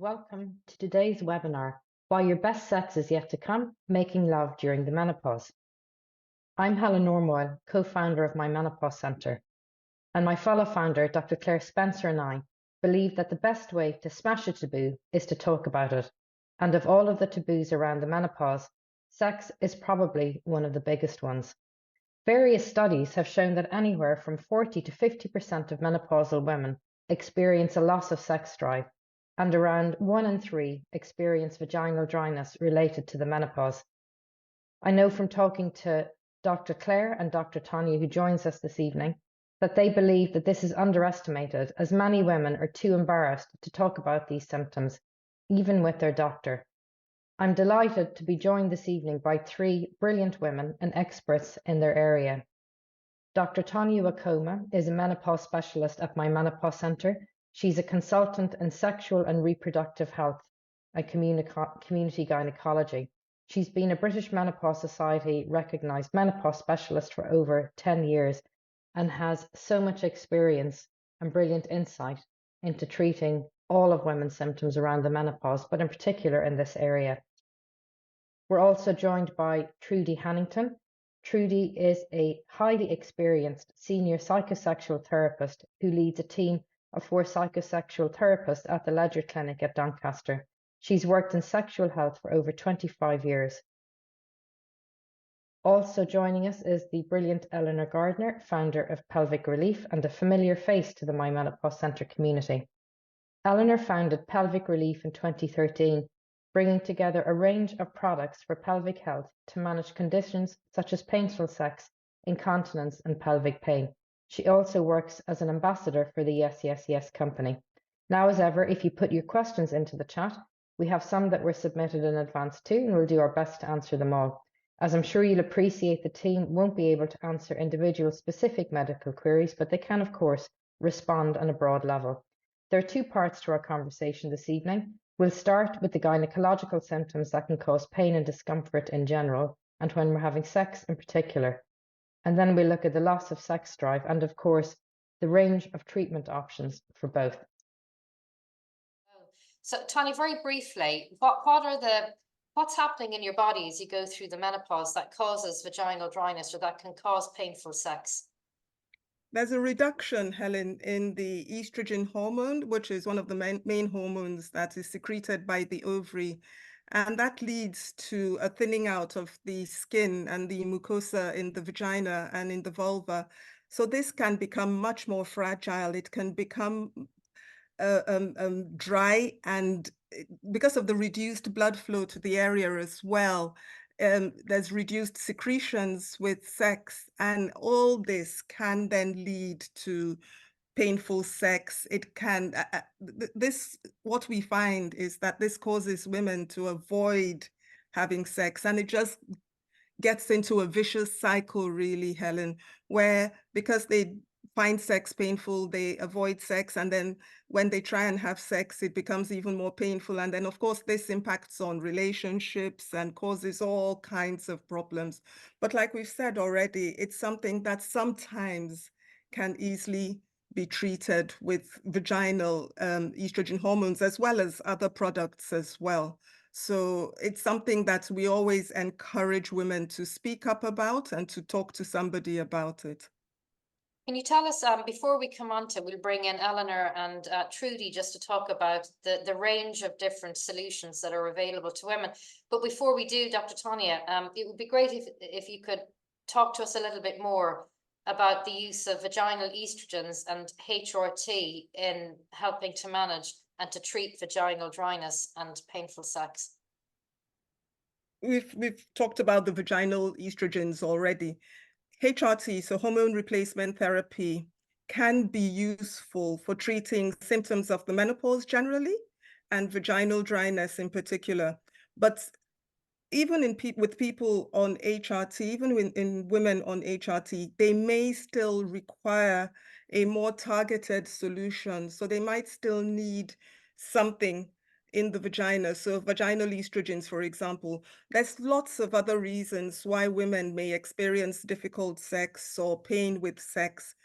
welcome to today's webinar, Why Your Best Sex is Yet to Come, Making Love During the Menopause. I'm Helen Normoyle, co-founder of My Menopause Centre, and my fellow founder, Dr Claire Spencer, and I believe that the best way to smash a taboo is to talk about it. And of all of the taboos around the menopause, sex is probably one of the biggest ones. Various studies have shown that anywhere from 40 to 50% of menopausal women experience a loss of sex drive, and around 1 in 3 experience vaginal dryness related to the menopause. I know from talking to Dr. Claire and Dr. Tonye, who joins us this evening, that they believe that this is underestimated, as many women are too embarrassed to talk about these symptoms, even with their doctor. I'm delighted to be joined this evening by 3 brilliant women and experts in their area. Dr. Tonye Wokoma is a menopause specialist at My Menopause Centre. She's a consultant in sexual and reproductive health and community gynecology. She's been a British Menopause Society recognised menopause specialist for over 10 years and has so much experience and brilliant insight into treating all of women's symptoms around the menopause, but in particular in this area. We're also joined by Trudy Hannington. Trudy is a highly experienced senior psychosexual therapist who leads a team of 4 psychosexual therapists at the Ledger Clinic at Doncaster. She's worked in sexual health for over 25 years. Also joining us is the brilliant Eleanor Gardner, founder of Pelvic Relief and a familiar face to the My Menopause Centre community. Eleanor founded Pelvic Relief in 2013, bringing together a range of products for pelvic health to manage conditions such as painful sex, incontinence, and pelvic pain. She also works as an ambassador for the Yes, Yes, Yes company. Now, as ever, if you put your questions into the chat, we have some that were submitted in advance too, and we'll do our best to answer them all. As I'm sure you'll appreciate, the team won't be able to answer individual specific medical queries, but they can, of course, respond on a broad level. There are 2 parts to our conversation this evening. We'll start with the gynecological symptoms that can cause pain and discomfort in general, and when we're having sex in particular. And then we'll look at the loss of sex drive and, of course, the range of treatment options for both. So, Tonye, very briefly, what's happening in your body as you go through the menopause that causes vaginal dryness or that can cause painful sex? There's a reduction, Helen, in the estrogen hormone, which is one of the main hormones that is secreted by the ovary. And that leads to a thinning out of the skin and the mucosa in the vagina and in the vulva. So this can become much more fragile. It can become dry, and because of the reduced blood flow to the area as well, there's reduced secretions with sex, and all this can then lead to painful sex. It can, what we find is that this causes women to avoid having sex, and it just gets into a vicious cycle, really, Helen, where because they find sex painful, they avoid sex, and then when they try and have sex, it becomes even more painful. And then, of course, this impacts on relationships and causes all kinds of problems. But like we've said already, it's something that sometimes can easily be treated with vaginal estrogen hormones, as well as other products as well. So it's something that we always encourage women to speak up about and to talk to somebody about it. Can you tell us, before we come on to, we'll bring in Eleanor and Trudy just to talk about the range of different solutions that are available to women. But before we do, Dr. Tonye, it would be great if you could talk to us a little bit more about the use of vaginal estrogens and HRT in helping to manage and to treat vaginal dryness and painful sex. We've talked about the vaginal estrogens already. HRT, so hormone replacement therapy, can be useful for treating symptoms of the menopause generally and vaginal dryness in particular. But even with people on HRT, even in women on HRT, they may still require a more targeted solution. So they might still need something in the vagina. So vaginal estrogens, for example. There's lots of other reasons why women may experience difficult sex or pain with sex.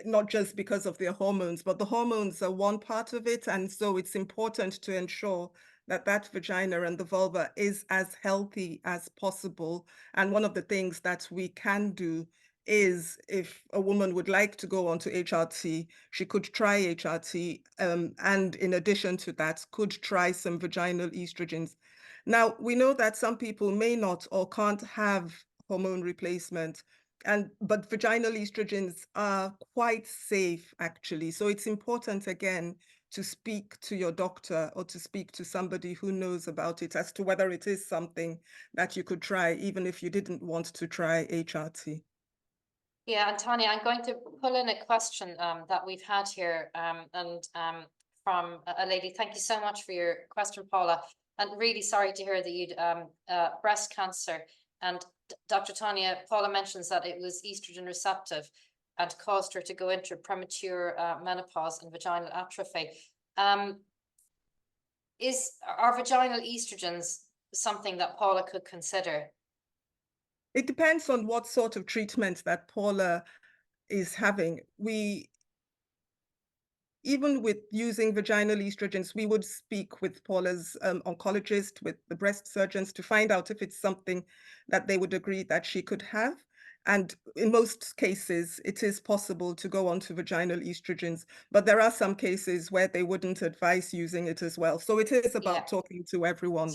not just because of their hormones, but the hormones are one part of it. And so it's important to ensure that that vagina and the vulva is as healthy as possible. And one of the things that we can do is, if a woman would like to go on to HRT, she could try HRT, and in addition to that, could try some vaginal estrogens. Now, we know that some people may not or can't have hormone replacement, but vaginal estrogens are quite safe, actually. So it's important, again, to speak to your doctor or to speak to somebody who knows about it as to whether it is something that you could try, even if you didn't want to try HRT. Yeah, and Tanya, I'm going to pull in a question that we've had here, from a lady. Thank you so much for your question, Paula. And really sorry to hear that you'd breast cancer. And Dr. Tonye, Paula mentions that it was estrogen receptive and caused her to go into premature menopause and vaginal atrophy. Are vaginal estrogens something that Paula could consider? It depends on what sort of treatment that Paula is having. Even with using vaginal estrogens, we would speak with Paula's oncologist, with the breast surgeons, to find out if it's something that they would agree that she could have. And in most cases, it is possible to go on to vaginal estrogens, but there are some cases where they wouldn't advise using it as well. So it is about talking to everyone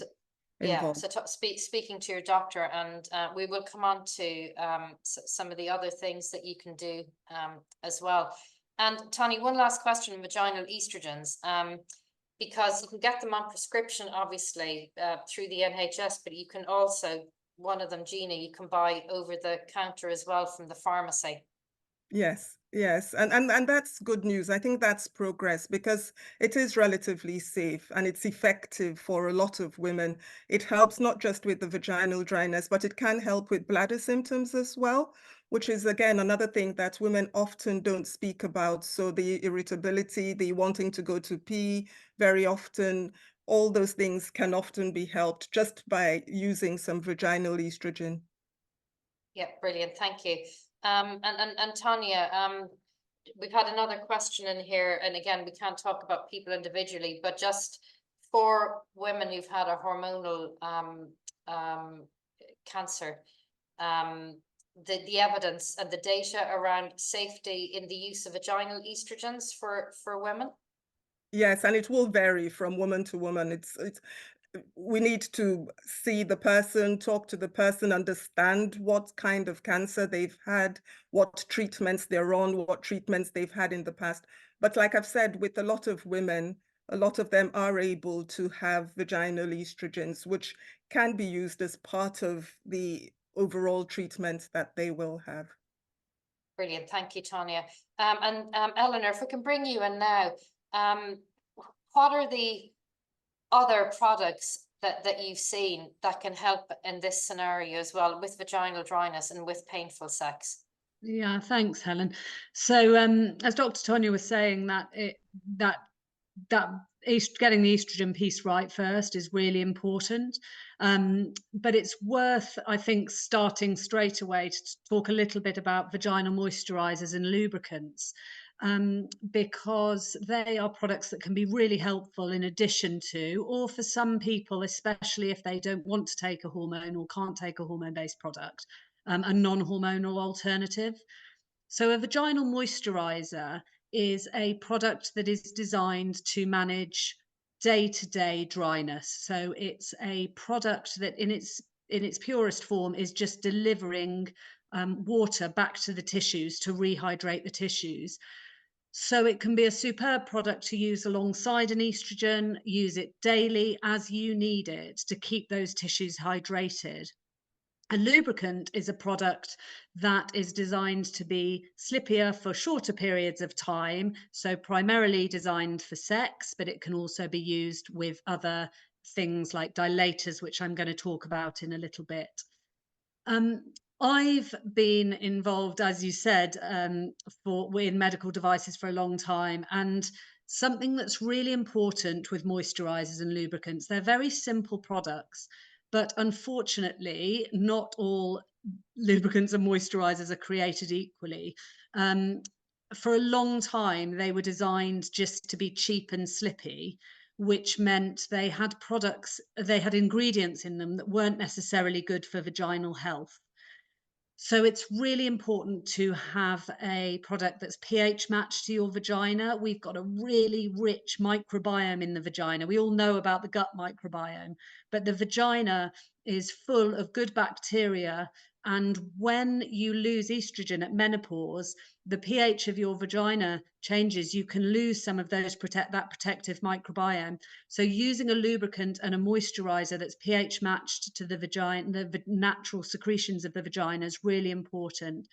involved. So speaking to your doctor, and we will come on to some of the other things that you can do as well. And Tony, one last question on vaginal estrogens, because you can get them on prescription, obviously, through the NHS, but you can also, one of them, Gina, you can buy over the counter as well from the pharmacy. Yes, yes. And that's good news. I think that's progress, because it is relatively safe and it's effective for a lot of women. It helps not just with the vaginal dryness, but it can help with bladder symptoms as well, which is, again, another thing that women often don't speak about. So the irritability, the wanting to go to pee very often, all those things can often be helped just by using some vaginal estrogen. Yeah, brilliant. Thank you. And Tanya, we've had another question in here, and again, we can't talk about people individually, but just for women who've had a hormonal cancer, the evidence and the data around safety in the use of vaginal estrogens for women? Yes, and it will vary from woman to woman. We need to see the person, talk to the person, understand what kind of cancer they've had, what treatments they're on, what treatments they've had in the past. But like I've said, with a lot of women, a lot of them are able to have vaginal estrogens, which can be used as part of the overall treatment that they will have. Brilliant. Thank you, Tanya. Eleanor, if we can bring you in now, what are the other products that you've seen that can help in this scenario as well, with vaginal dryness and with painful sex? Yeah, thanks, Helen. So, as Dr. Tonye was saying, getting the estrogen piece right first is really important. But it's worth, I think, starting straight away to talk a little bit about vaginal moisturizers and lubricants, because they are products that can be really helpful in addition to, or for some people, especially if they don't want to take a hormone or can't take a hormone-based product, a non-hormonal alternative. So a vaginal moisturizer is a product that is designed to manage day-to-day dryness. So it's a product that in its purest form is just delivering water back to the tissues to rehydrate the tissues. So it can be a superb product to use alongside an estrogen. Use it daily as you need it to keep those tissues hydrated. A lubricant is a product that is designed to be slippier for shorter periods of time, so primarily designed for sex, but it can also be used with other things like dilators, which I'm going to talk about in a little bit. I've been involved, as you said, in medical devices for a long time, and something that's really important with moisturizers and lubricants, they're very simple products, but unfortunately, not all lubricants and moisturizers are created equally. for a long time, they were designed just to be cheap and slippy, which meant they had ingredients in them that weren't necessarily good for vaginal health. So it's really important to have a product that's pH matched to your vagina. We've got a really rich microbiome in the vagina. We all know about the gut microbiome, but the vagina is full of good bacteria. And when you lose estrogen at menopause, the pH of your vagina changes. You can lose some of that protective microbiome. So using a lubricant and a moisturizer that's pH matched to the vagina, the natural secretions of the vagina, is really important.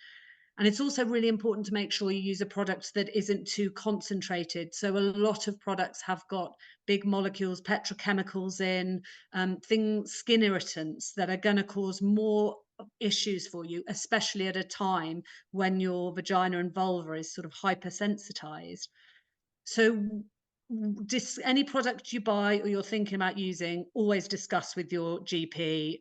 And it's also really important to make sure you use a product that isn't too concentrated. So a lot of products have got big molecules, petrochemicals in, skin irritants that are going to cause more issues for you, especially at a time when your vagina and vulva is sort of hypersensitized. So any product you buy or you're thinking about using, always discuss with your GP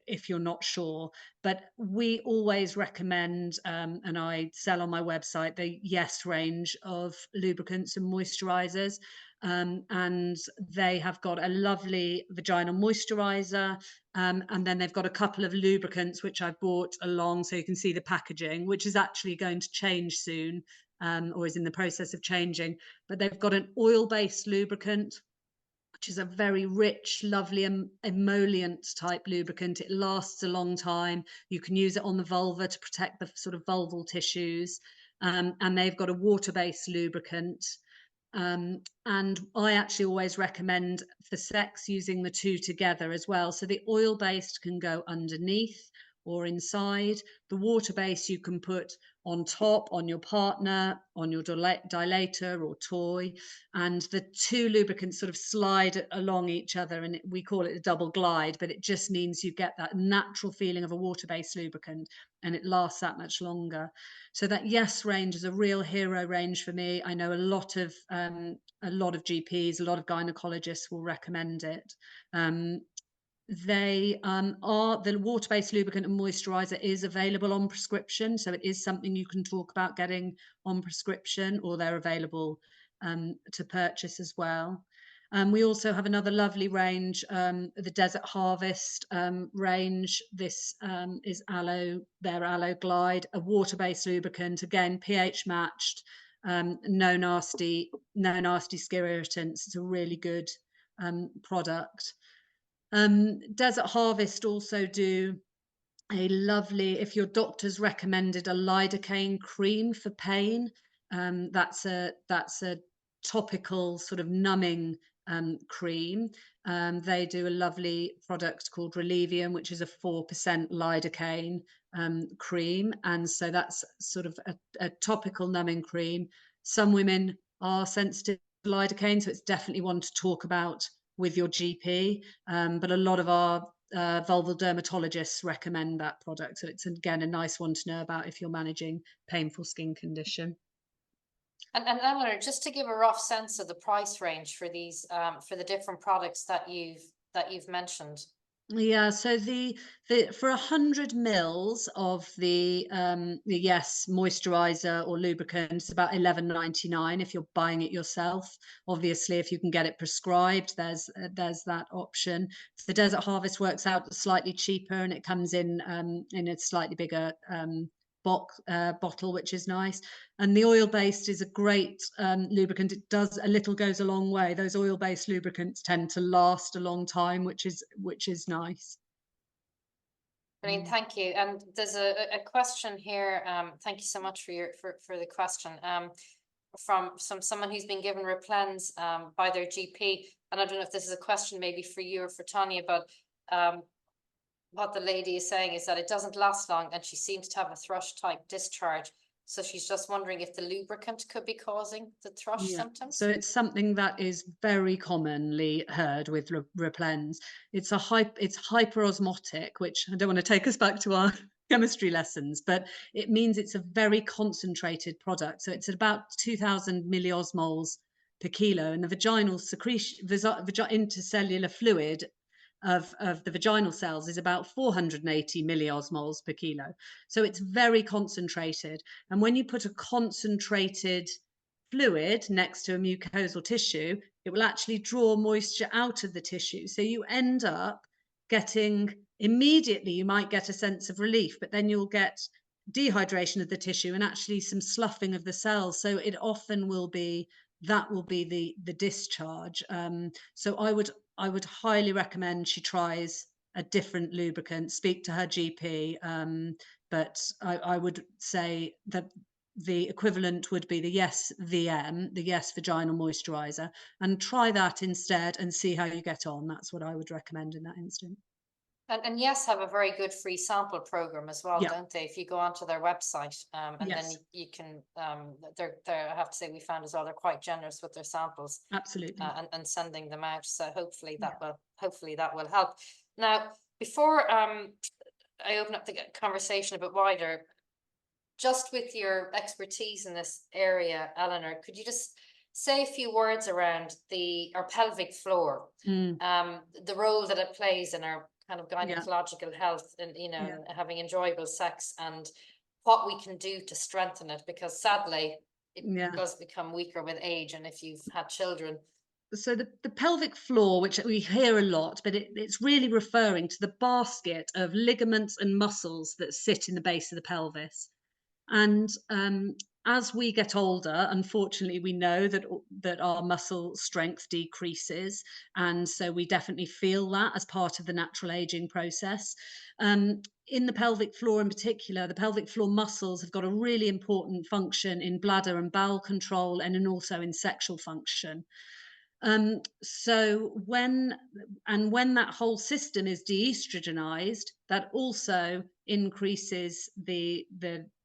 if you're not sure. But we always recommend, and I sell on my website, the Yes range of lubricants and moisturizers. And they have got a lovely vaginal moisturizer. And then they've got a couple of lubricants, which I've bought along so you can see the packaging, which is actually going to change soon. Or is in the process of changing, but they've got an oil-based lubricant, which is a very rich, lovely emollient type lubricant. It lasts a long time. You can use it on the vulva to protect the sort of vulval tissues. And they've got a water-based lubricant. And I actually always recommend for sex using the two together as well. So the oil-based can go underneath or inside. The water-based you can put on top, on your partner, on your dilator or toy, and the two lubricants sort of slide along each other, and we call it a double glide, but it just means you get that natural feeling of a water-based lubricant, and it lasts that much longer. So that Yes range is a real hero range for me. I know a lot of GPs, a lot of gynecologists will recommend it. They are the water-based lubricant and moisturizer is available on prescription, so it is something you can talk about getting on prescription, or they're available to purchase as well. We also have another lovely range, the Desert Harvest range. This is their Aloe Glide, a water-based lubricant, again pH matched, no nasty skin irritants. It's a really good product. Desert Harvest also do a lovely, if your doctor's recommended a lidocaine cream for pain, that's a topical sort of numbing cream. They do a lovely product called Relivium, which is a 4% lidocaine cream, and so that's sort of a topical numbing cream. Some women are sensitive to lidocaine, so it's definitely one to talk about with your GP, but a lot of our vulval dermatologists recommend that product, so it's again a nice one to know about if you're managing painful skin condition. And Eleanor, just to give a rough sense of the price range for these for the different products that you've mentioned. Yeah, so the for 100 mils of the Yes moisturizer or lubricant, it's about $11.99 if you're buying it yourself. Obviously, if you can get it prescribed, there's that option. The Desert Harvest works out slightly cheaper, and it comes in a slightly bigger bottle, which is nice. And the oil-based is a great lubricant. It does a little, goes a long way. Those oil-based lubricants tend to last a long time, which is nice. Brilliant, thank you. And there's a question here. Thank you so much for the question. From someone who's been given Replens by their GP, and I don't know if this is a question maybe for you or for Tonye, but what the lady is saying is that it doesn't last long, and she seems to have a thrush type discharge. So she's just wondering if the lubricant could be causing the thrush symptoms. So it's something that is very commonly heard with Replens. It's hyperosmotic, which I don't want to take us back to our chemistry lessons, but it means it's a very concentrated product. So it's at about 2,000 milliosmoles per kilo, and the vaginal secretion, intercellular fluid of the vaginal cells is about 480 milliosmoles per kilo. So it's very concentrated. And when you put a concentrated fluid next to a mucosal tissue, it will actually draw moisture out of the tissue. So you end up getting, immediately you might get a sense of relief, but then you'll get dehydration of the tissue and actually some sloughing of the cells. So it often will be, that will be the discharge. So I would highly recommend she tries a different lubricant, speak to her GP, but I would say that the equivalent would be the Yes VM, the Yes Vaginal Moisturizer, and try that instead and see how you get on. That's what I would recommend in that instance. And Yes have a very good free sample program as well, Yeah. don't they? If you go onto their website, and Yes. then you can, they're I have to say we found as well they're quite generous with their samples, Absolutely. and sending them out. So hopefully that will help. Now, before I open up the conversation a bit wider, just with your expertise in this area, Eleanor, could you just say a few words around our pelvic floor, the role that it plays in our kind of gynecological health, and having enjoyable sex, and what we can do to strengthen it, because sadly it does become weaker with age, and if you've had children. So the pelvic floor, which we hear a lot, but it's really referring to the basket of ligaments and muscles that sit in the base of the pelvis. And as we get older, unfortunately, we know that our muscle strength decreases, and so we definitely feel that as part of the natural aging process. In the pelvic floor in particular, the pelvic floor muscles have got a really important function in bladder and bowel control, and also in sexual function. So when that whole system is de-estrogenized, that also increases the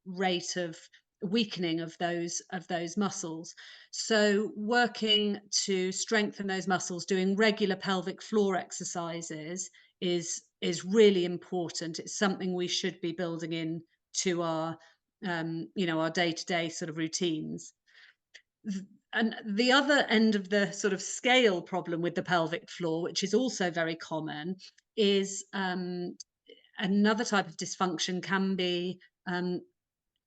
rate of weakening of those muscles. So working to strengthen those muscles, doing regular pelvic floor exercises is really important. It's something we should be building in to our our day-to-day sort of routines. And the other end of the sort of scale problem with the pelvic floor, which is also very common, is another type of dysfunction can be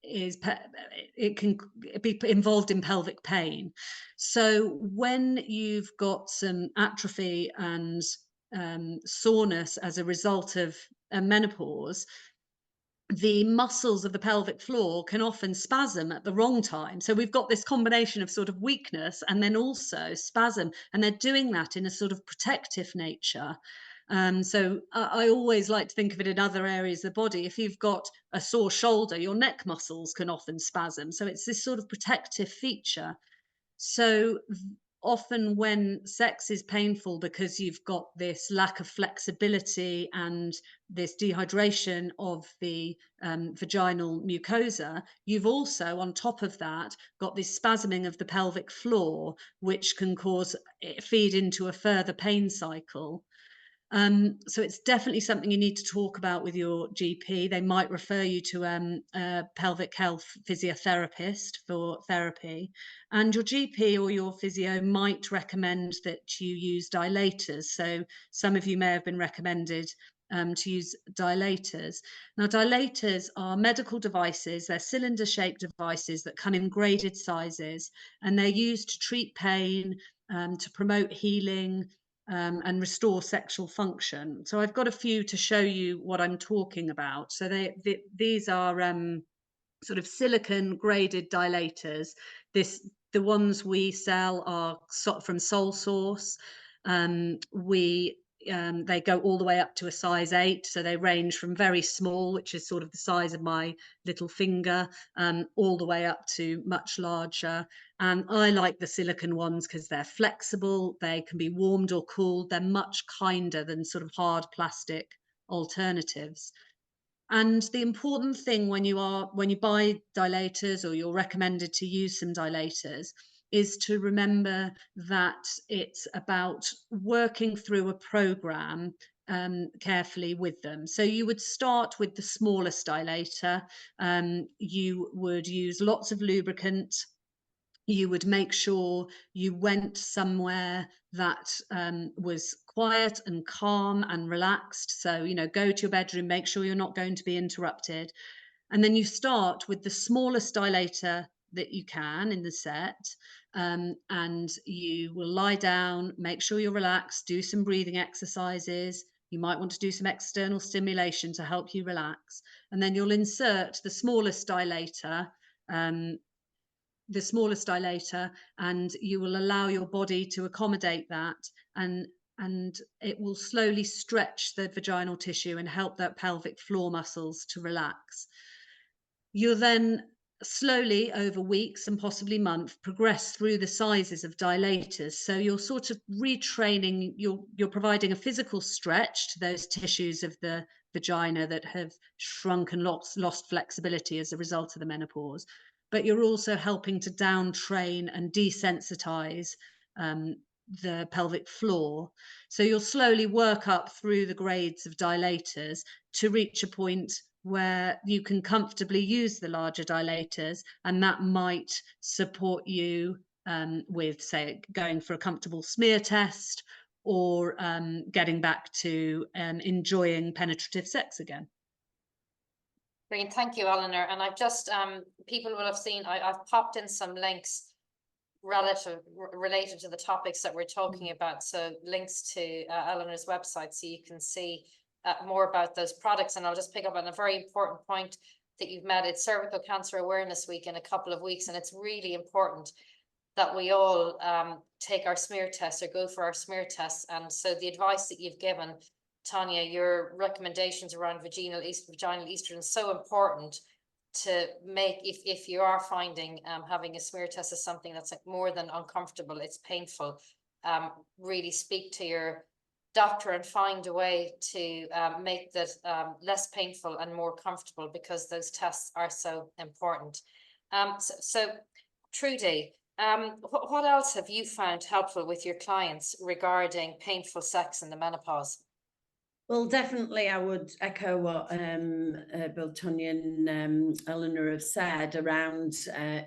it can be involved in pelvic pain. So when you've got some atrophy and soreness as a result of menopause, the muscles of the pelvic floor can often spasm at the wrong time. So we've got this combination of sort of weakness and then also spasm, and they're doing that in a sort of protective nature. So I always like to think of it in other areas of the body. If you've got a sore shoulder, your neck muscles can often spasm. So it's this sort of protective feature. So often when sex is painful because you've got this lack of flexibility and this dehydration of the vaginal mucosa, you've also, on top of that, got this spasming of the pelvic floor, which can feed into a further pain cycle. So it's definitely something you need to talk about with your GP. They might refer you to a pelvic health physiotherapist for therapy, and your GP or your physio might recommend that you use dilators. So some of you may have been recommended to use dilators. Now, dilators are medical devices. They're cylinder-shaped devices that come in graded sizes, and they're used to treat pain, to promote healing, and restore sexual function. So I've got a few to show you what I'm talking about. So these are sort of silicone graded dilators. The ones we sell are from Sole Source. They go all the way up to a size 8, so they range from very small, which is sort of the size of my little finger, all the way up to much larger. And I like the silicone ones because they're flexible, they can be warmed or cooled, they're much kinder than sort of hard plastic alternatives. And the important thing when you buy dilators, or you're recommended to use some dilators, is to remember that it's about working through a program carefully with them. So you would start with the smallest dilator. You would use lots of lubricant. you would make sure you went somewhere that was quiet and calm and relaxed. So, you know, go to your bedroom, make sure you're not going to be interrupted. And then you start with the smallest dilator that you can in the set. And you will lie down, make sure you're relaxed, do some breathing exercises. You might want to do some external stimulation to help you relax. And then you'll insert the smallest dilator, and you will allow your body to accommodate that, and it will slowly stretch the vaginal tissue and help that pelvic floor muscles to relax. You'll then slowly, over weeks and possibly months, progress through the sizes of dilators. So you're sort of retraining, you're providing a physical stretch to those tissues of the vagina that have shrunk and lost flexibility as a result of the menopause. But you're also helping to down train and desensitize the pelvic floor. So you'll slowly work up through the grades of dilators to reach a point where you can comfortably use the larger dilators, and that might support you with, say, going for a comfortable smear test, or getting back to enjoying penetrative sex again. Brilliant, thank you, Eleanor. And I've just, people will have seen, I've popped in some links related to the topics that we're talking about. So links to Eleanor's website, so you can see more about those products. And I'll just pick up on a very important point that you've made. It's Cervical Cancer Awareness Week in a couple of weeks, and it's really important that we all take our smear test, or go for our smear tests. And so the advice that you've given, Tonye, your recommendations around vaginal estrogen is so important to make, if you are finding having a smear test is something that's like more than uncomfortable, it's painful, really speak to your doctor and find a way to make that less painful and more comfortable, because those tests are so important. So Trudy, what else have you found helpful with your clients regarding painful sex in the menopause? Well, definitely, I would echo what both Tonye and Eleanor have said around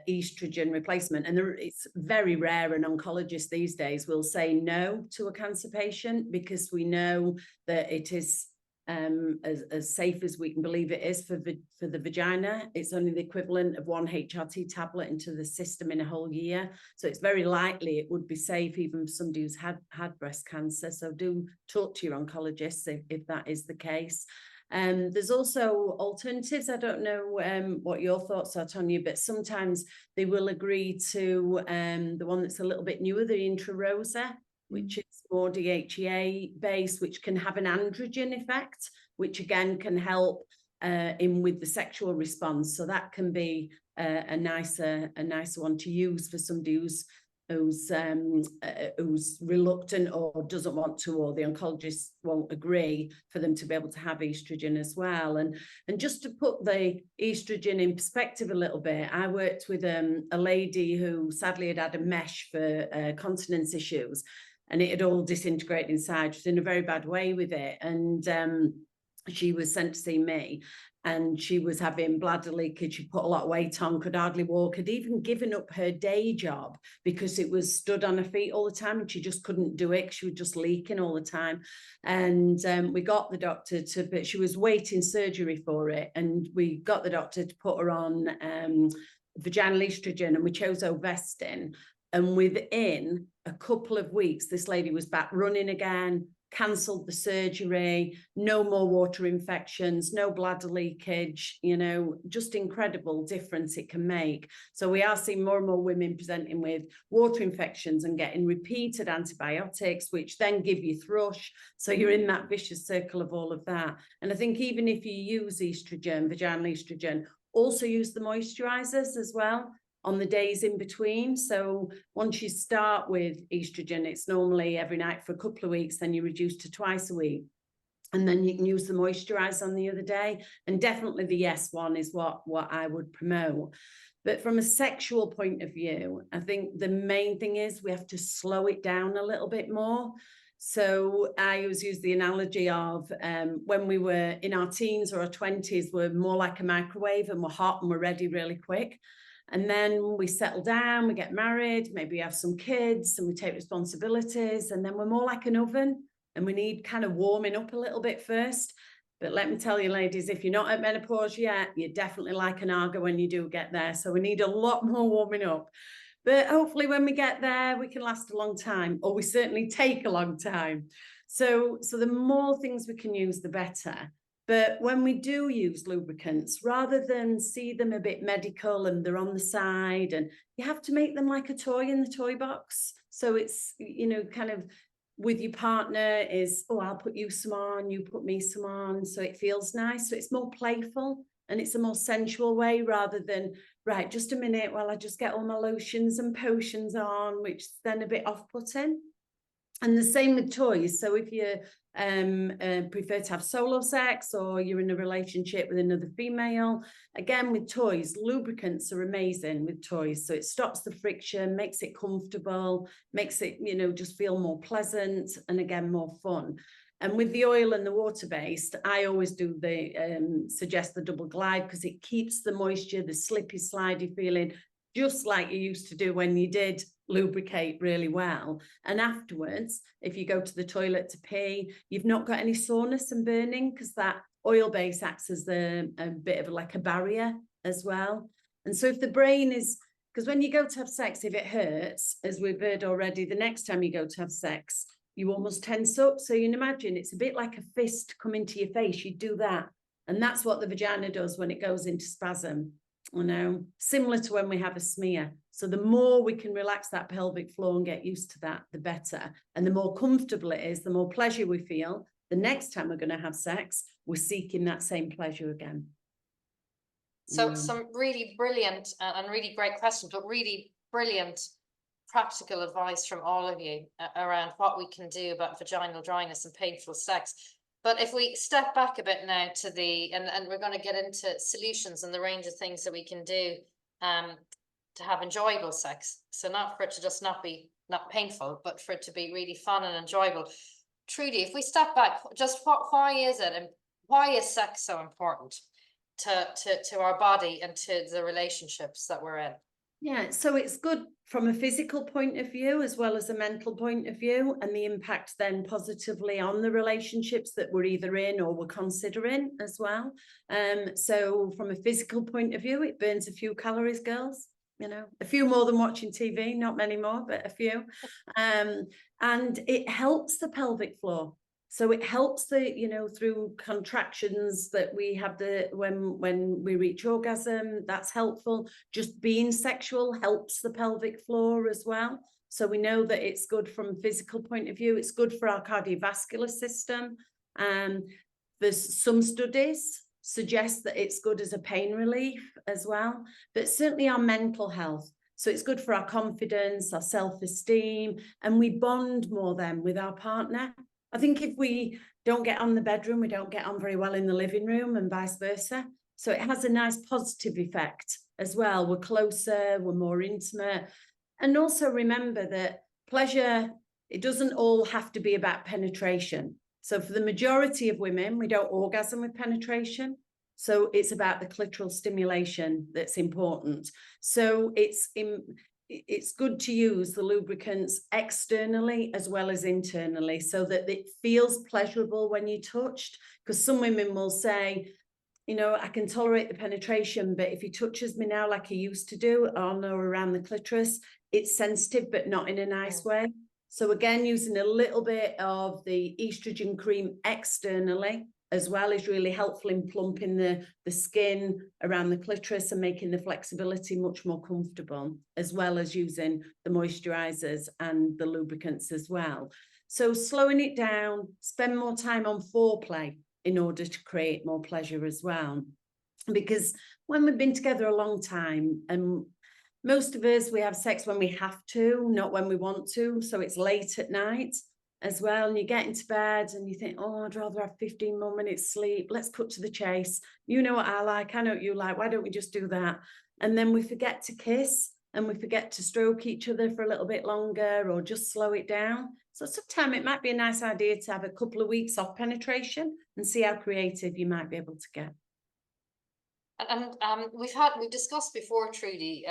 estrogen replacement. And it's very rare an oncologist these days will say no to a cancer patient, because we know that it is as safe as we can believe it is for the vagina. It's only the equivalent of one HRT tablet into the system in a whole year. So it's very likely it would be safe even for somebody who's had breast cancer. So do talk to your oncologist if that is the case. There's also alternatives. I don't know what your thoughts are, Tonye, but sometimes they will agree to the one that's a little bit newer, the Intrarosa, which is more DHEA based, which can have an androgen effect, which again can help with the sexual response. So that can be a nicer one to use for somebody who's reluctant or doesn't want to, or the oncologist won't agree, for them to be able to have estrogen as well. And just to put the estrogen in perspective a little bit, I worked with a lady who sadly had a mesh for continence issues, and it had all disintegrated inside. She was in a very bad way with it. And she was sent to see me, and she was having bladder leakage. She put a lot of weight on, could hardly walk, had even given up her day job because it was stood on her feet all the time, and she just couldn't do it. She was just leaking all the time. And we got the doctor but she was waiting surgery for it. And we got the doctor to put her on vaginal estrogen, and we chose Ovestin. And within a couple of weeks, this lady was back running again, cancelled the surgery, no more water infections, no bladder leakage, you know, just incredible difference it can make. So we are seeing more and more women presenting with water infections and getting repeated antibiotics, which then give you thrush. So you're in that vicious circle of all of that. And I think even if you use estrogen, vaginal estrogen, also use the moisturizers as well on the days in between. So once you start with estrogen, it's normally every night for a couple of weeks, then you reduce to twice a week. And then you can use the moisturizer on the other day. And definitely the yes one is what I would promote. But from a sexual point of view, I think the main thing is we have to slow it down a little bit more. So I always use the analogy of when we were in our teens or our 20s, we're more like a microwave, and we're hot and we're ready really quick. And then we settle down, we get married, maybe we have some kids and we take responsibilities, and then we're more like an oven and we need kind of warming up a little bit first. But let me tell you, ladies, if you're not at menopause yet, you're definitely like an Argo when you do get there. So we need a lot more warming up. But hopefully when we get there, we can last a long time, or we certainly take a long time. So the more things we can use, the better. But when we do use lubricants, rather than see them a bit medical and they're on the side, and you have to make them like a toy in the toy box. So it's, you know, kind of with your partner is, oh, I'll put you some on, you put me some on. So it feels nice. So it's more playful and it's a more sensual way, rather than, right, just a minute while I just get all my lotions and potions on, which is then a bit off-putting. And the same with toys. So if you prefer to have solo sex, or you're in a relationship with another female, again, with toys, lubricants are amazing with toys. So it stops the friction, makes it comfortable, makes it, you know, just feel more pleasant, and again, more fun. And with the oil and the water-based, I always do suggest the double glide, because it keeps the moisture, the slippy, slidey feeling, just like you used to do when you did lubricate really well. And afterwards, if you go to the toilet to pee, you've not got any soreness and burning, because that oil base acts as a bit of like a barrier as well. And so if the brain is, because when you go to have sex, if it hurts, as we've heard already, the next time you go to have sex, you almost tense up. So you can imagine it's a bit like a fist coming to your face. You do that. And that's what the vagina does when it goes into spasm. You know, similar to when we have a smear. So the more we can relax that pelvic floor and get used to that, the better. And the more comfortable it is, the more pleasure we feel. The next time we're going to have sex, we're seeking that same pleasure again. So some really brilliant and really great questions, but really brilliant practical advice from all of you around what we can do about vaginal dryness and painful sex. But if we step back a bit now to and we're going to get into solutions and the range of things that we can do to have enjoyable sex. So not for it to just not painful, but for it to be really fun and enjoyable. Trudy, if we step back, just why is it, and why is sex so important to our body and to the relationships that we're in? Yeah, so it's good from a physical point of view as well as a mental point of view, and the impact then positively on the relationships that we're either in or we're considering as well. So from a physical point of view, it burns a few calories, girls, you know, a few more than watching TV, not many more, but a few. And it helps the pelvic floor. So it helps the, you know, through contractions that we have when we reach orgasm, that's helpful. Just being sexual helps the pelvic floor as well. So we know that it's good from a physical point of view. It's good for our cardiovascular system. There's some studies suggest that it's good as a pain relief as well, but certainly our mental health. So it's good for our confidence, our self-esteem, and we bond more then with our partner. I think if we don't get on the bedroom, we don't get on very well in the living room, and vice versa. So it has a nice positive effect as well. We're closer, we're more intimate. And also remember that pleasure, it doesn't all have to be about penetration. So for the majority of women, we don't orgasm with penetration. So it's about the clitoral stimulation that's important. So it's good to use the lubricants externally as well as internally, so that it feels pleasurable when you're touched. Because some women will say, you know, I can tolerate the penetration, but if he touches me now like he used to do on or around the clitoris, it's sensitive, but not in a nice way. So again, using a little bit of the estrogen cream externally as well is really helpful in plumping the skin around the clitoris and making the flexibility much more comfortable, as well as using the moisturizers and the lubricants as well. So slowing it down, spend more time on foreplay in order to create more pleasure as well. Because when we've been together a long time, and most of us, we have sex when we have to, not when we want to. So it's late at night as well, and you get into bed and you think, oh, I'd rather have 15 more minutes sleep. Let's cut to the chase. You know what I like, I know what you like. Why don't we just do that? And then we forget to kiss, and we forget to stroke each other for a little bit longer, or just slow it down. So sometimes it might be a nice idea to have a couple of weeks off penetration and see how creative you might be able to get. And we've discussed before, Trudy,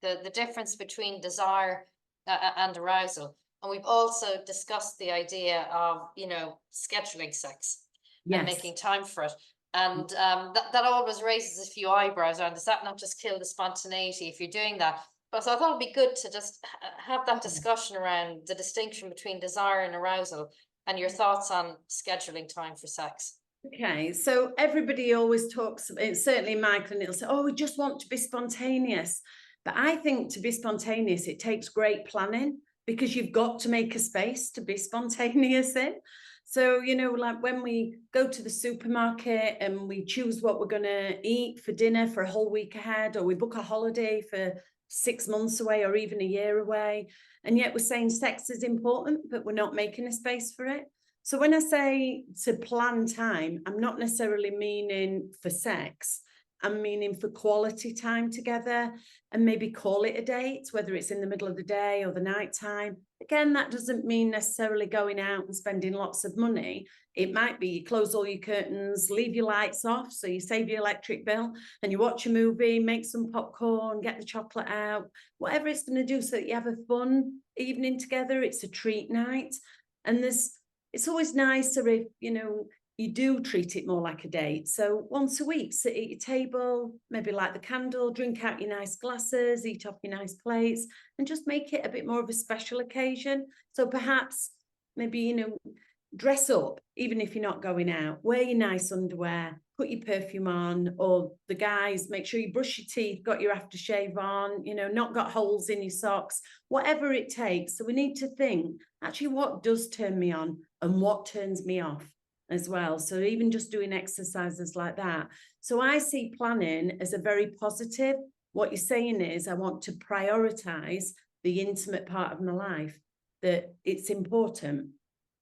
the difference between desire and arousal, and we've also discussed the idea of, you know, scheduling sex and making time for it. And that always raises a few eyebrows around, does that not just kill the spontaneity if you're doing that? But so I thought it'd be good to just have that discussion around the distinction between desire and arousal, and your thoughts on scheduling time for sex. Okay, so everybody always talks, certainly Michael, and it'll say, oh, we just want to be spontaneous. But I think to be spontaneous, it takes great planning, because you've got to make a space to be spontaneous in. So, you know, like when we go to the supermarket and we choose what we're going to eat for dinner for a whole week ahead, or we book a holiday for 6 months away or even a year away, and yet we're saying sex is important, but we're not making a space for it. So when I say to plan time, I'm not necessarily meaning for sex. I'm meaning for quality time together, and maybe call it a date, whether it's in the middle of the day or the night time. Again, that doesn't mean necessarily going out and spending lots of money. It might be you close all your curtains, leave your lights off so you save your electric bill, and you watch a movie, make some popcorn, get the chocolate out, whatever it's going to do so that you have a fun evening together. It's a treat night. And it's always nicer if, you know, you do treat it more like a date. So once a week, sit at your table, maybe light the candle, drink out your nice glasses, eat off your nice plates, and just make it a bit more of a special occasion. So perhaps maybe, you know, dress up, even if you're not going out, wear your nice underwear, put your perfume on, or the guys, make sure you brush your teeth, got your aftershave on, you know, not got holes in your socks, whatever it takes. So we need to think, actually, what does turn me on and what turns me off as well. So even just doing exercises like that. So I see planning as a very positive. What you're saying is, I want to prioritize the intimate part of my life, that it's important,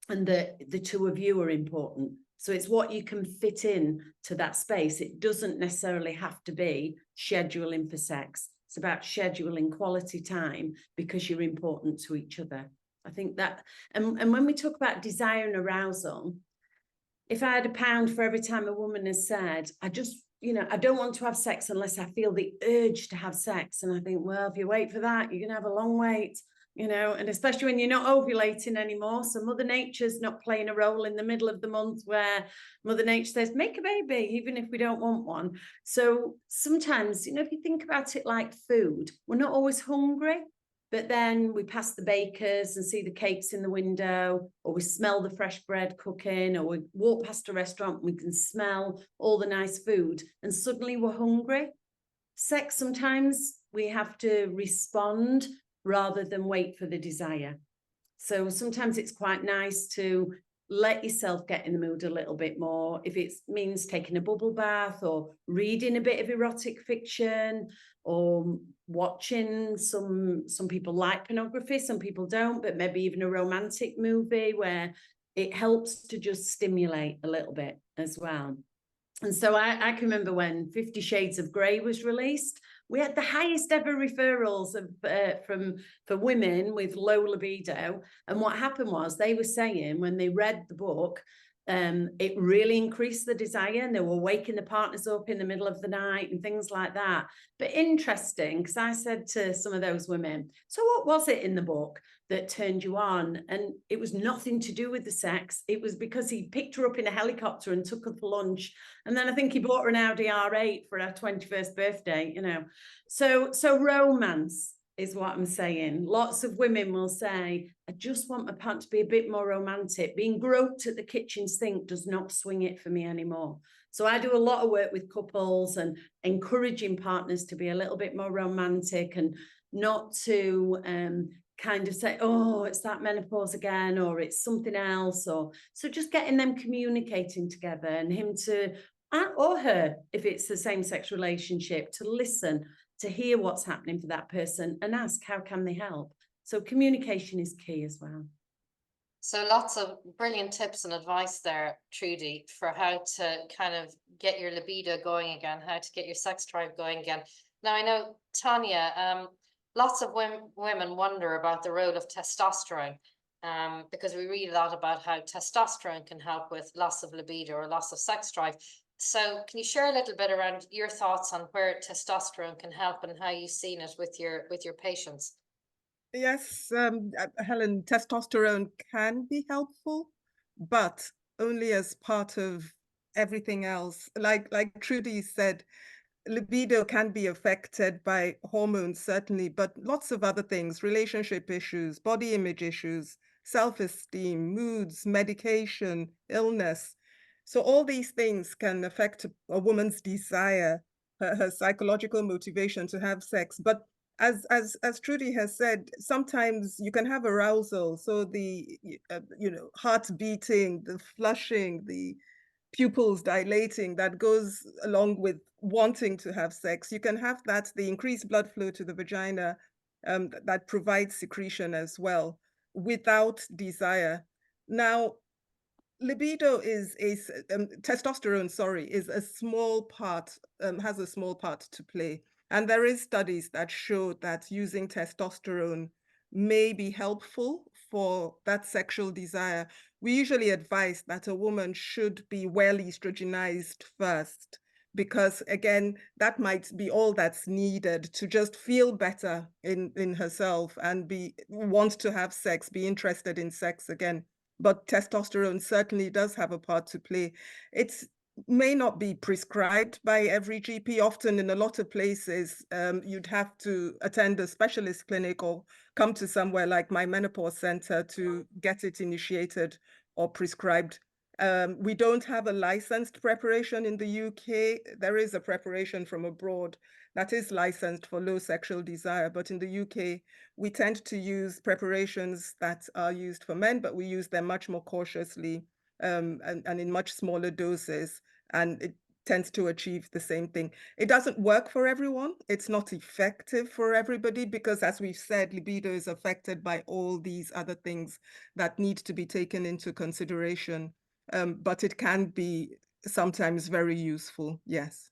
and that the two of you are important. So it's what you can fit in to that space. It doesn't necessarily have to be scheduling for sex. It's about scheduling quality time because you're important to each other. I think that, and when we talk about desire and arousal, if I had £1 for every time a woman has said, I just, you know, I don't want to have sex unless I feel the urge to have sex. And I think, well, if you wait for that, you're going to have a long wait, you know, and especially when you're not ovulating anymore. So Mother Nature's not playing a role in the middle of the month where Mother Nature says, make a baby, even if we don't want one. So sometimes, you know, if you think about it like food, we're not always hungry. But then we pass the bakers and see the cakes in the window, or we smell the fresh bread cooking, or we walk past a restaurant and we can smell all the nice food, and suddenly we're hungry. Sex, sometimes we have to respond rather than wait for the desire. So sometimes it's quite nice to let yourself get in the mood a little bit more. If it means taking a bubble bath, or reading a bit of erotic fiction, or watching some people like pornography, some people don't, but maybe even a romantic movie where it helps to just stimulate a little bit as well. And so I can remember when 50 Shades of Grey was released, we had the highest ever referrals of for women with low libido. And what happened was, they were saying when they read the book, it really increased the desire, and they were waking the partners up in the middle of the night and things like that. But interesting, because I said to some of those women, so what was it in the book that turned you on? And it was nothing to do with the sex. It was because he picked her up in a helicopter and took her for lunch. And then I think he bought her an Audi R8 for her 21st birthday, you know. So romance is what I'm saying. Lots of women will say, I just want my partner to be a bit more romantic. Being groped at the kitchen sink does not swing it for me anymore. So I do a lot of work with couples and encouraging partners to be a little bit more romantic, and not to kind of say, oh, it's that menopause again, or it's something else. Or so just getting them communicating together, and him to, or her, if it's the same-sex relationship, to listen, to hear what's happening for that person and ask, how can they help? So communication is key as well. So lots of brilliant tips and advice there, Trudy, for how to kind of get your libido going again, how to get your sex drive going again. Now, I know, Tonye, lots of women wonder about the role of testosterone, because we read a lot about how testosterone can help with loss of libido or loss of sex drive. So can you share a little bit around your thoughts on where testosterone can help and how you've seen it with your patients? Yes, Helen, testosterone can be helpful, but only as part of everything else. Like Trudy said, libido can be affected by hormones, certainly, but lots of other things, relationship issues, body image issues, self-esteem, moods, medication, illness. So all these things can affect a woman's desire, her psychological motivation to have sex. But as Trudy has said, sometimes you can have arousal. So the heart beating, the flushing, the pupils dilating that goes along with wanting to have sex. You can have that, the increased blood flow to the vagina that provides secretion as well without desire. Now, libido is testosterone, sorry, is a small part, has a small part to play. And there is studies that show that using testosterone may be helpful for that sexual desire. We usually advise that a woman should be well estrogenized first, because again, that might be all that's needed to just feel better in herself and want to have sex, be interested in sex again. But testosterone certainly does have a part to play. It may not be prescribed by every GP. Often in a lot of places, you'd have to attend a specialist clinic or come to somewhere like My Menopause Centre to get it initiated or prescribed. We don't have a licensed preparation in the UK. There is a preparation from abroad that is licensed for low sexual desire, but in the UK, we tend to use preparations that are used for men, but we use them much more cautiously and in much smaller doses, and it tends to achieve the same thing. It doesn't work for everyone. It's not effective for everybody because, as we've said, libido is affected by all these other things that need to be taken into consideration. But it can be sometimes very useful, yes.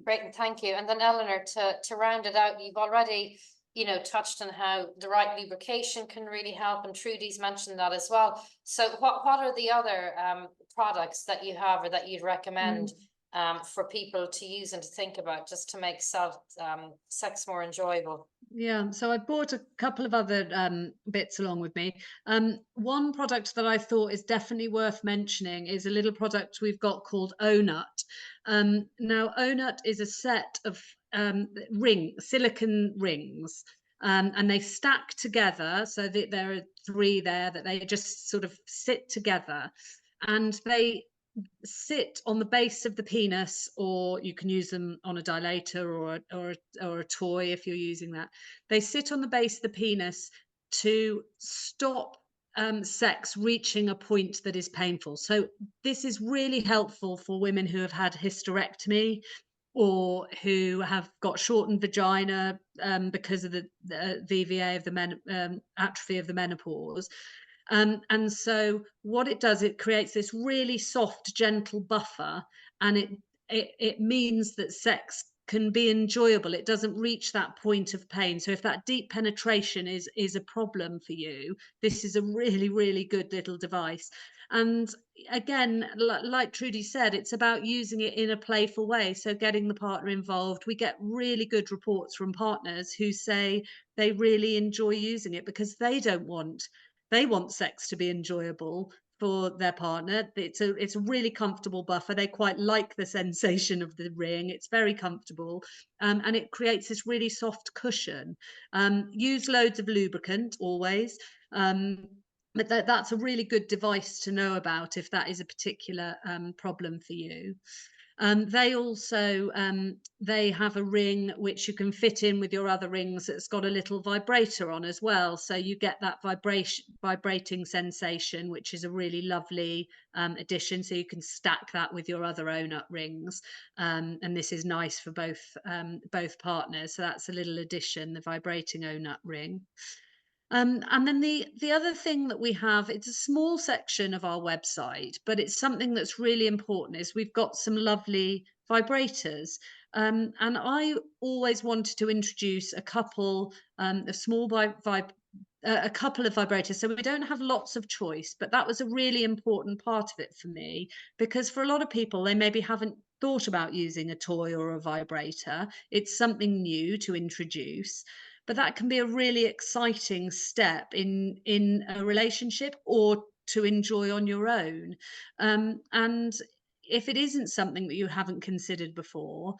Great, and thank you. And then Eleanor, to round it out, you've already, touched on how the right lubrication can really help, and Trudy's mentioned that as well. So what are the other products that you have or that you'd recommend for people to use and to think about just to make sex more enjoyable? Yeah, so I brought a couple of other bits along with me. One product that I thought is definitely worth mentioning is a little product we've got called O-Nut. Now, O-Nut is a set of silicone rings, and they stack together so that there are 3 there that they just sort of sit together, and they sit on the base of the penis, or you can use them on a dilator or a toy if you're using that. They sit on the base of the penis to stop sex reaching a point that is painful. So this is really helpful for women who have had hysterectomy or who have got shortened vagina because of the VVA of the atrophy of the menopause. And so what it does, it creates this really soft, gentle buffer, and it means that sex can be enjoyable. It doesn't reach that point of pain. So if that deep penetration is a problem for you, this is a really, really good little device. And again, like Trudy said, it's about using it in a playful way. So getting the partner involved. We get really good reports from partners who say they really enjoy using it because they want sex to be enjoyable for their partner. It's a really comfortable buffer. They quite like the sensation of the ring. It's very comfortable, and it creates this really soft cushion. Use loads of lubricant always. But that's a really good device to know about if that is a particular problem for you. They also they have a ring which you can fit in with your other rings that's got a little vibrator on as well, so you get that vibrating sensation, which is a really lovely addition. So you can stack that with your other O-Nut rings, and this is nice for both partners. So that's a little addition, the vibrating O-Nut ring. And then the other thing that we have, it's a small section of our website, but it's something that's really important, is we've got some lovely vibrators. And I always wanted to introduce a couple of small a couple of vibrators, so we don't have lots of choice, but that was a really important part of it for me, because for a lot of people, they maybe haven't thought about using a toy or a vibrator. It's something new to introduce, but that can be a really exciting step in a relationship, or to enjoy on your own. And if it isn't something that you haven't considered before,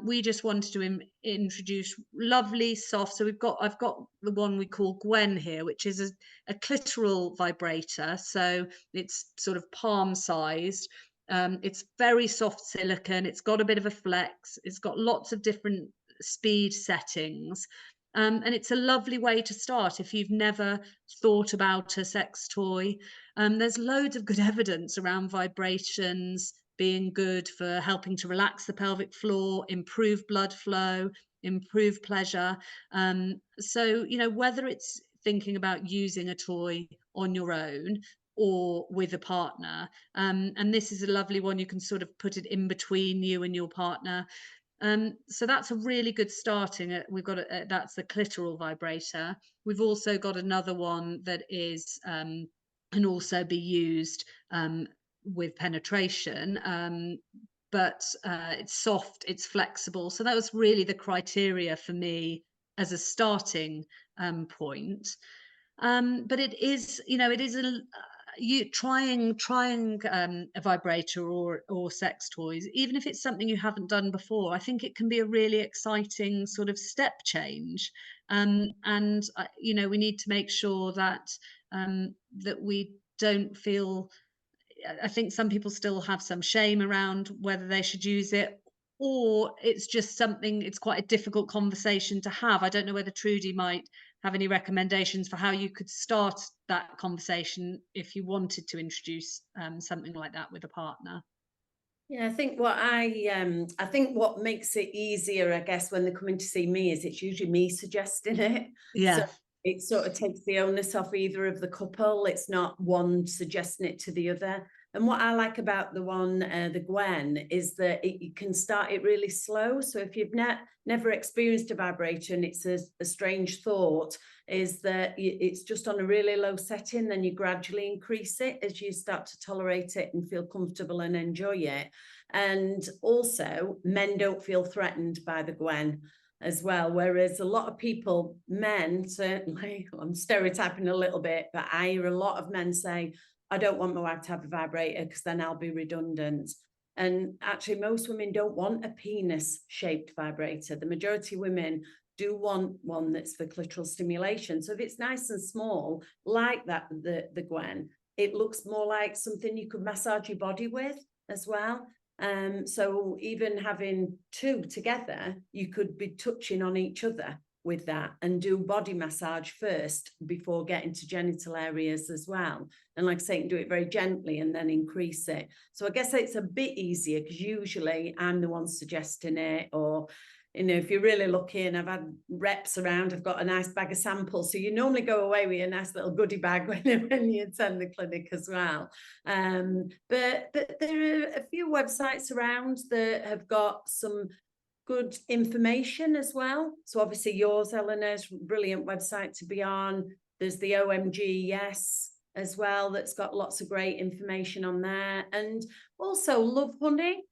we just wanted to introduce lovely soft. So I've got the one we call Gwen here, which is a clitoral vibrator. So it's sort of palm sized. It's very soft silicone. It's got a bit of a flex. It's got lots of different speed settings. And it's a lovely way to start if you've never thought about a sex toy. There's loads of good evidence around vibrations being good for helping to relax the pelvic floor, improve blood flow, improve pleasure. So, whether it's thinking about using a toy on your own or with a partner, and this is a lovely one, you can sort of put it in between you and your partner. So that's a really good starting. We've got that's the clitoral vibrator. We've also got another one that is can also be used with penetration, but it's soft, it's flexible. So that was really the criteria for me as a starting point. But it is, it is you trying a vibrator or sex toys, even if it's something you haven't done before, I think it can be a really exciting sort of step change. And we need to make sure that that we don't feel, I think some people still have some shame around whether they should use it, or it's just something, it's quite a difficult conversation to have. I don't know whether Trudy might have any recommendations for how you could start that conversation if you wanted to introduce something like that with a partner. Yeah, I think what makes it easier, I guess, when they're coming to see me is it's usually me suggesting it. Yeah. So it sort of takes the onus off either of the couple. It's not one suggesting it to the other. And what I like about the one, the Gwen, is that you can start it really slow. So if you've never experienced a vibrator and it's a strange thought, is that it's just on a really low setting, then you gradually increase it as you start to tolerate it and feel comfortable and enjoy it. And also, men don't feel threatened by the Gwen as well, whereas a lot of people, men certainly, I'm stereotyping a little bit, but I hear a lot of men say, I don't want my wife to have a vibrator because then I'll be redundant. And actually, most women don't want a penis-shaped vibrator. The majority of women do want one that's for clitoral stimulation. So if it's nice and small, like that, the Gwen, it looks more like something you could massage your body with as well. So even having two together, you could be touching on each other with that and do body massage first before getting to genital areas as well. And like I say, you can do it very gently and then increase it. So I guess it's a bit easier because usually I'm the one suggesting it, or if you're really lucky and I've had reps around, I've got a nice bag of samples. So you normally go away with a nice little goodie bag when you attend the clinic as well. But there are a few websites around that have got some good information as well. So obviously yours, Eleanor's brilliant website to be on. There's the OMG Yes as well, that's got lots of great information on there. And also Love Honey.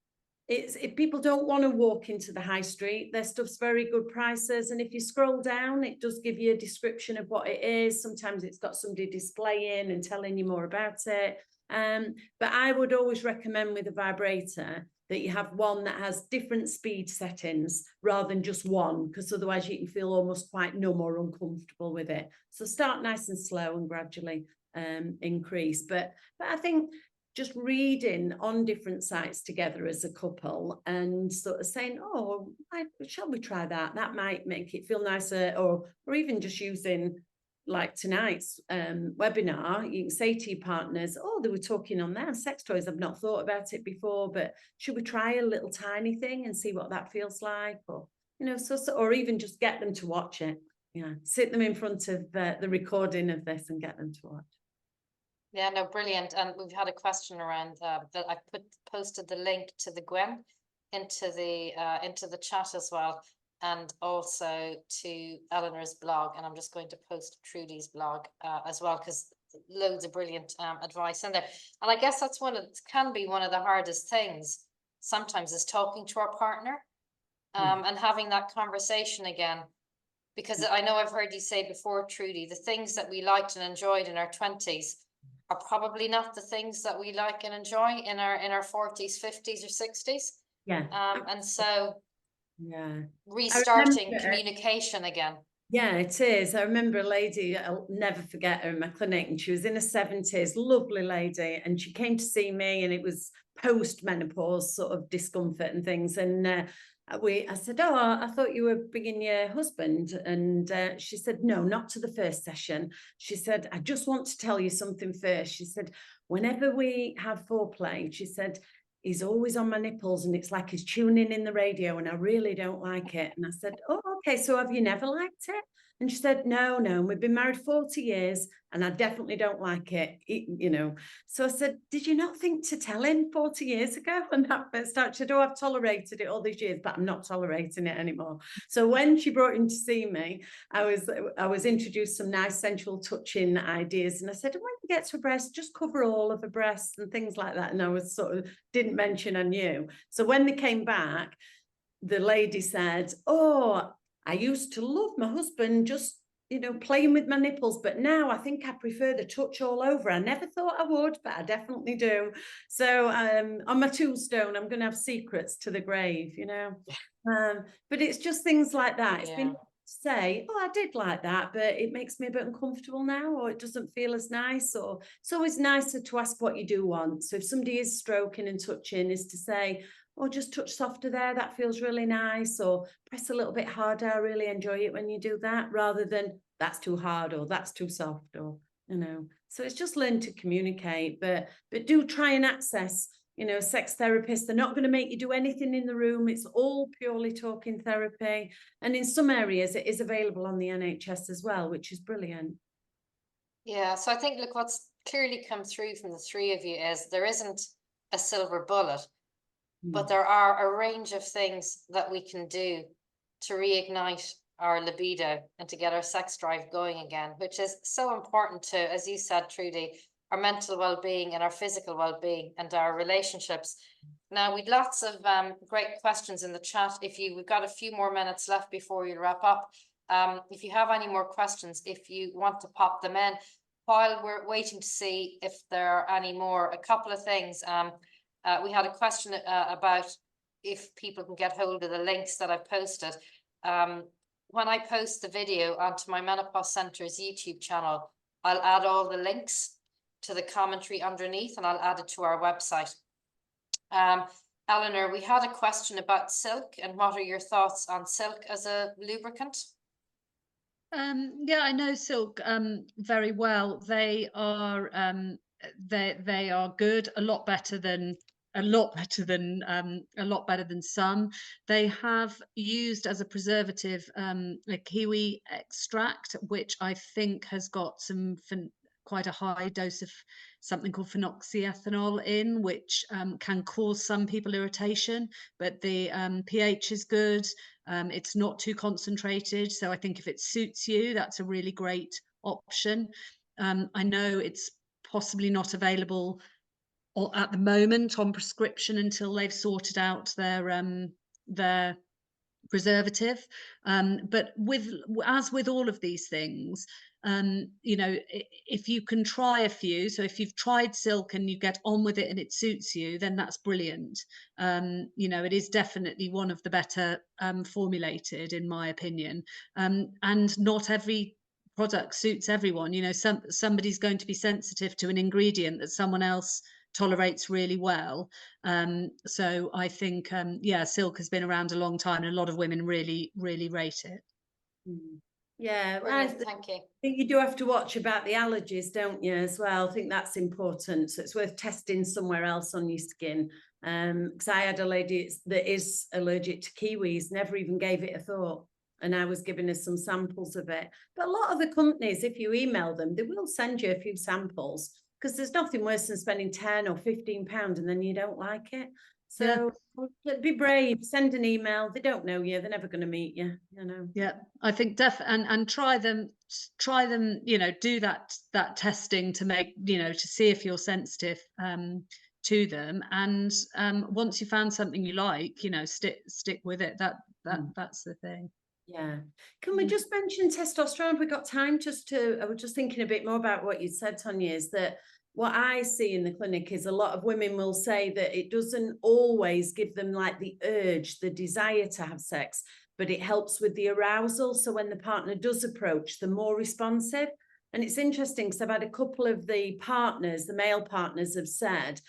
If people don't want to walk into the high street, their stuff's very good prices. And if you scroll down, it does give you a description of what it is. Sometimes it's got somebody displaying and telling you more about it. But I would always recommend with a vibrator that you have one that has different speed settings rather than just one, because otherwise you can feel almost quite numb or uncomfortable with it. So start nice and slow and gradually increase. But I think just reading on different sites together as a couple and sort of saying, oh, shall we try that? That might make it feel nicer, or even just using like tonight's webinar, you can say to your partners, oh, they were talking on there, sex toys, I've not thought about it before, but should we try a little tiny thing and see what that feels like? Or, or even just get them to watch it. Sit them in front of the recording of this and get them to watch. Yeah, no, brilliant. And we've had a question around that. I posted the link to the Gwen into the chat as well. and also to Eleanor's blog. And I'm just going to post Trudy's blog as well, because loads of brilliant advice in there. And I guess that's can be one of the hardest things sometimes, is talking to our partner and having that conversation again. Because I know I've heard you say before, Trudy, the things that we liked and enjoyed in our 20s are probably not the things that we like and enjoy in our 40s, 50s, or 60s. Yeah. And so restarting communication again. Yeah, it is. I remember a lady, I'll never forget her in my clinic, and she was in her 70s, lovely lady, and she came to see me, and it was post-menopause sort of discomfort and things. And I said, oh, I thought you were bringing your husband. And she said, no, not to the first session. She said, I just want to tell you something first. She said, whenever we have foreplay, she said, he's always on my nipples, and it's like he's tuning in the radio, and I really don't like it. And I said, oh, okay, so have you never liked it? And she said, no, we've been married 40 years and I definitely don't like it, you know. So I said, did you not think to tell him 40 years ago? And that first time, she said, oh, I've tolerated it all these years, but I'm not tolerating it anymore. So when she brought him to see me, I was introduced some nice sensual touching ideas. And I said, when you get to a breast, just cover all of the breasts and things like that. And I was sort of, didn't mention I knew. So when they came back, the lady said, oh, I used to love my husband just, you know, playing with my nipples, but now I think I prefer the touch all over. I never thought I would, but I definitely do. So on my tombstone, I'm going to have secrets to the grave, you know. But it's just things like that. It's been say, oh, I did like that, but it makes me a bit uncomfortable now, or it doesn't feel as nice. Or it's always nicer to ask what you do want. So if somebody is stroking and touching, is to say, or just touch softer there, that feels really nice, or press a little bit harder, I really enjoy it when you do that, rather than that's too hard or that's too soft, or, you know. So it's just learn to communicate, but do try and access, you know, sex therapists. They're not going to make you do anything in the room. It's all purely talking therapy. And in some areas it is available on the NHS as well, which is brilliant. Yeah, so I think, look, what's clearly come through from the three of you is there isn't a silver bullet. But there are a range of things that we can do to reignite our libido and to get our sex drive going again, which is so important to, as you said, Trudy, our mental well-being and our physical well-being and our relationships. Now, we've lots of great questions in the chat. We've got a few more minutes left before we wrap up. If you have any more questions, if you want to pop them in, while we're waiting to see if there are any more, a couple of things. We had a question about if people can get hold of the links that I've posted. When I post the video onto My Menopause Centre's YouTube channel, I'll add all the links to the commentary underneath, and I'll add it to our website. Eleanor, we had a question about silk, and what are your thoughts on silk as a lubricant? Yeah, I know silk very well. They are good, a lot better than some. They have used as a preservative a kiwi extract, which I think has got quite a high dose of something called phenoxyethanol in, which can cause some people irritation, but the pH is good. It's not too concentrated, so I think if it suits you, that's a really great option. I know it's possibly not available at the moment on prescription until they've sorted out their preservative, but as with all of these things, you know, if you can try a few, so if you've tried silk and you get on with it and it suits you, then that's brilliant. You know, it is definitely one of the better formulated, in my opinion, and not every product suits everyone. You know, somebody's going to be sensitive to an ingredient that someone else tolerates really well. So I think yeah, silk has been around a long time, and a lot of women really rate it. Yeah, thank you. I think you do have to watch about the allergies, don't you, as well? I think that's important. So it's worth testing somewhere else on your skin. Because I had a lady that is allergic to kiwis, never even gave it a thought. And I was giving her some samples of it. But a lot of the companies, if you email them, they will send you a few samples, because there's nothing worse than spending £10 or £15 and then you don't like it. So be brave, send an email. They don't know you, they're never going to meet you, you know. Yeah, I think and try them, you know, do that testing to make, you know, to see if you're sensitive to them, and once you found something you like, you know, stick with it. That's the thing. Yeah. Can we just mention testosterone? Have we got time I was just thinking a bit more about what you said, Tonye, is that what I see in the clinic is a lot of women will say that it doesn't always give them like the urge, the desire to have sex, but it helps with the arousal. So when the partner does approach, they're more responsive. And it's interesting because I've had a couple of the male partners have said,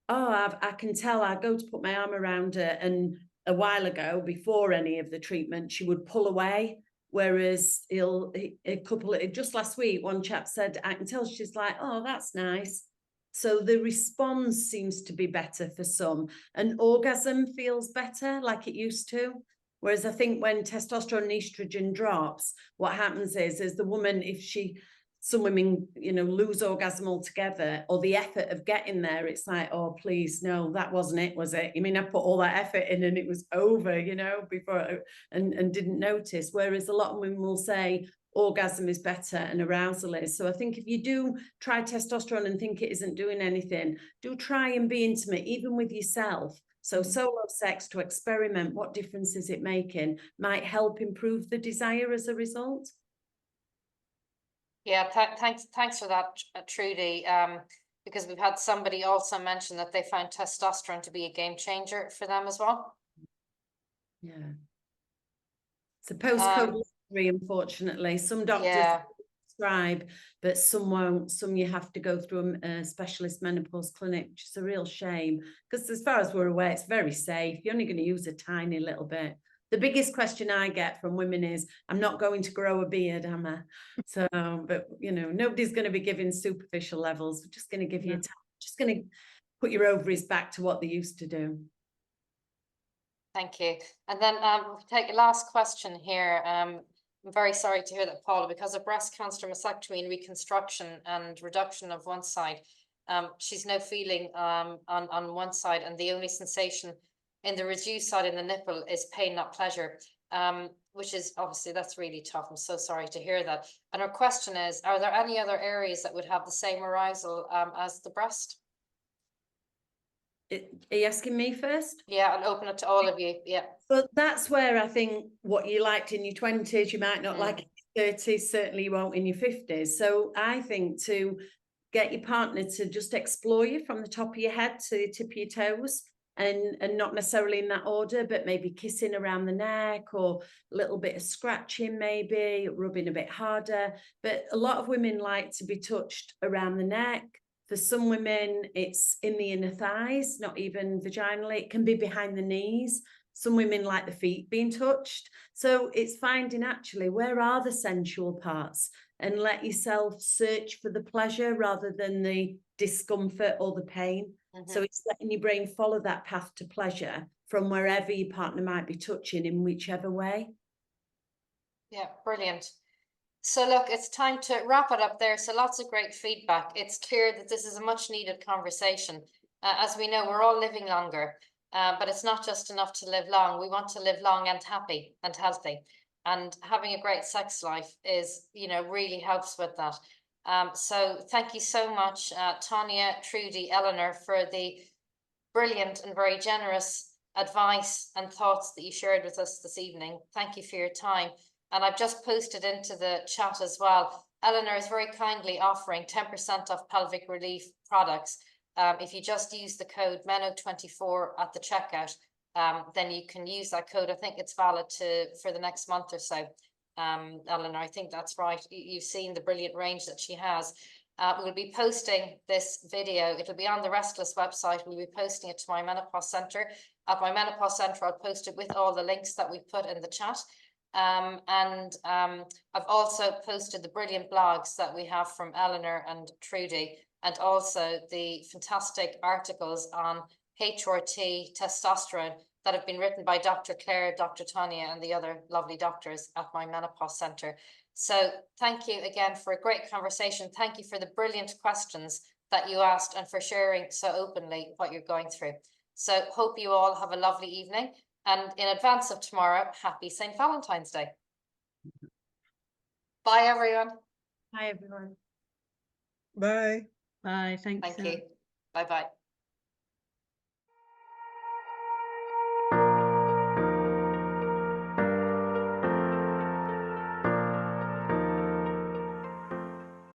oh, I can tell, I go to put my arm around her, and a while ago, before any of the treatment, she would pull away. Whereas just last week, one chap said, I can tell, she's like, oh, that's nice. So the response seems to be better for some. And orgasm feels better like it used to. Whereas I think when testosterone and estrogen drops, what happens is the woman, some women, you know, lose orgasm altogether, or the effort of getting there, it's like, oh, please, no, that wasn't it, was it? You mean I put all that effort in and it was over, you know, before, and didn't notice. Whereas a lot of women will say orgasm is better and arousal is. So I think if you do try testosterone and think it isn't doing anything, do try and be intimate, even with yourself. So solo sex, to experiment what difference is it making, might help improve the desire as a result. Yeah, thanks for that, Trudy. Because we've had somebody also mention that they found testosterone to be a game changer for them as well. Yeah. It's a postcode lottery, unfortunately. Some doctors prescribe, but some won't. Some you have to go through a specialist menopause clinic, which is a real shame. Because as far as we're aware, it's very safe. You're only going to use a tiny little bit. The biggest question I get from women is, I'm not going to grow a beard, am I? So, but, you know, nobody's going to be giving superficial levels. We're just going to give you just going to put your ovaries back to what they used to do. Thank you. And then we'll take a last question here. I'm very sorry to hear that, Paula, because of breast cancer, mastectomy and reconstruction and reduction of one side, she's no feeling on one side, and the only sensation in the reduced side in the nipple is pain, not pleasure, which is obviously, that's really tough. I'm so sorry to hear that. And her question is, are there any other areas that would have the same arousal as the breast? Are you asking me first? Yeah, I'll open it to all of you. Yeah. But that's where I think what you liked in your 20s, you might not like in your 30s, certainly you won't in your 50s. So I think to get your partner to just explore you from the top of your head to the tip of your toes, and not necessarily in that order, but maybe kissing around the neck, or a little bit of scratching, maybe rubbing a bit harder. But a lot of women like to be touched around the neck. For some women, it's in the inner thighs, not even vaginally. It can be behind the knees. Some women like the feet being touched. So it's finding actually, where are the sensual parts, and let yourself search for the pleasure rather than the discomfort or the pain. So it's letting your brain follow that path to pleasure from wherever your partner might be touching, in whichever way. Yeah, brilliant. So look, it's time to wrap it up there. So lots of great feedback. It's clear that this is a much needed conversation. As we know, we're all living longer, but it's not just enough to live long. We want to live long and happy and healthy. And having a great sex life is, you know, really helps with that. So thank you so much, Tonye, Trudy, Eleanor, for the brilliant and very generous advice and thoughts that you shared with us this evening. Thank you for your time. And I've just posted into the chat as well, Eleanor is very kindly offering 10% off Pelvic Relief products. If you just use the code MENO24 at the checkout, then you can use that code. I think it's valid for the next month or so. Eleanor, I think that's right. You've seen the brilliant range that she has. We'll be posting this video. It'll be on the Restless website. We'll be posting it to My Menopause Centre. At My Menopause Centre, I'll post it with all the links that we put in the chat. I've also posted the brilliant blogs that we have from Eleanor and Trudy, and also the fantastic articles on HRT, testosterone, that have been written by Dr. Claire, Dr. Tonye, and the other lovely doctors at My Menopause Centre. So thank you again for a great conversation. Thank you for the brilliant questions that you asked and for sharing so openly what you're going through. So hope you all have a lovely evening, and in advance of tomorrow, happy St. Valentine's Day. Bye, everyone. Hi, everyone. Bye. Bye. Thanks. Thank you. Bye-bye.